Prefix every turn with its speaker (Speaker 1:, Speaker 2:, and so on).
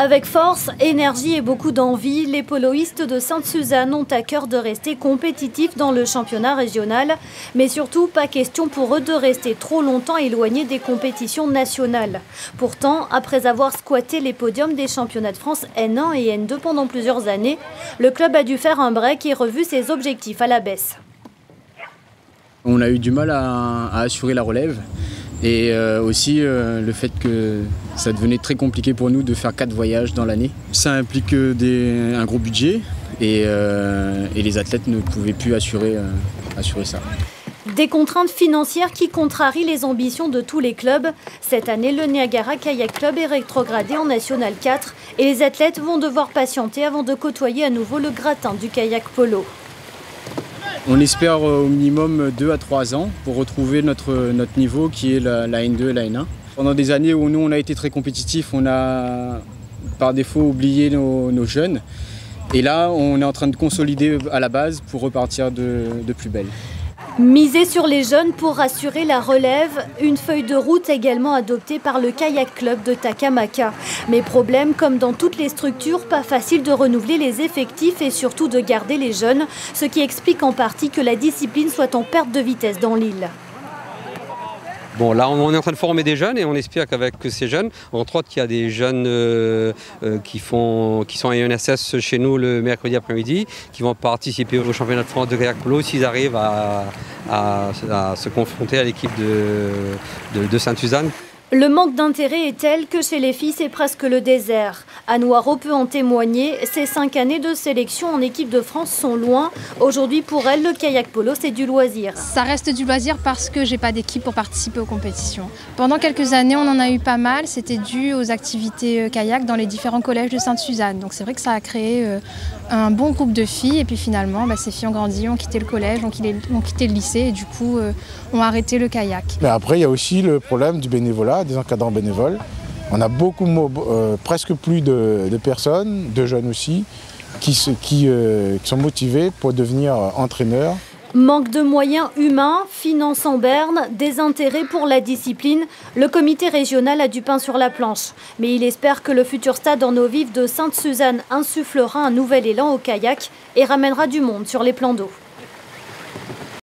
Speaker 1: Avec force, énergie et beaucoup d'envie, les poloistes de Sainte-Suzanne ont à cœur de rester compétitifs dans le championnat régional. Mais surtout, pas question pour eux de rester trop longtemps éloignés des compétitions nationales. Pourtant, après avoir squatté les podiums des championnats de France N1 et N2 pendant plusieurs années, le club a dû faire un break et revu ses objectifs à la baisse.
Speaker 2: On a eu du mal à assurer la relève. Et aussi le fait que ça devenait très compliqué pour nous de faire 4 voyages dans l'année. Ça implique un gros budget et les athlètes ne pouvaient plus assurer ça.
Speaker 1: Des contraintes financières qui contrarient les ambitions de tous les clubs. Cette année, le Niagara Kayak Club est rétrogradé en National 4 et les athlètes vont devoir patienter avant de côtoyer à nouveau le gratin du kayak polo.
Speaker 2: On espère au minimum 2 à 3 ans pour retrouver notre niveau qui est la N2 et la N1. Pendant des années où nous on a été très compétitifs, on a par défaut oublié nos jeunes. Et là on est en train de consolider à la base pour repartir de plus belle.
Speaker 1: Miser sur les jeunes pour assurer la relève, une feuille de route également adoptée par le Kayak Club de Takamaka. Mais problème, comme dans toutes les structures, pas facile de renouveler les effectifs et surtout de garder les jeunes, ce qui explique en partie que la discipline soit en perte de vitesse dans l'île.
Speaker 3: Bon, là, on est en train de former des jeunes et on espère qu'avec ces jeunes, entre autres, il y a des jeunes qui sont à UNSS chez nous le mercredi après-midi, qui vont participer au championnat de France de kayak polo s'ils arrivent à se confronter à l'équipe de Sainte-Suzanne.
Speaker 1: Le manque d'intérêt est tel que chez les filles, c'est presque le désert. Anne Noirot peut en témoigner. Ces 5 années de sélection en équipe de France sont loin. Aujourd'hui, pour elle, le kayak polo, c'est du loisir.
Speaker 4: Ça reste du loisir parce que j'ai pas d'équipe pour participer aux compétitions. Pendant quelques années, on en a eu pas mal. C'était dû aux activités kayak dans les différents collèges de Sainte-Suzanne. Donc c'est vrai que ça a créé un bon groupe de filles. Et puis finalement, ces filles ont grandi, ont quitté le collège, ont quitté le lycée et du coup, ont arrêté le kayak.
Speaker 5: Mais après, il y a aussi le problème du bénévolat, des encadrants bénévoles. On a presque plus de personnes, de jeunes aussi, qui sont motivés pour devenir entraîneurs.
Speaker 1: Manque de moyens humains, finances en berne, désintérêt pour la discipline, le comité régional a du pain sur la planche. Mais il espère que le futur stade en eau vive de Sainte-Suzanne insufflera un nouvel élan au kayak et ramènera du monde sur les plans d'eau.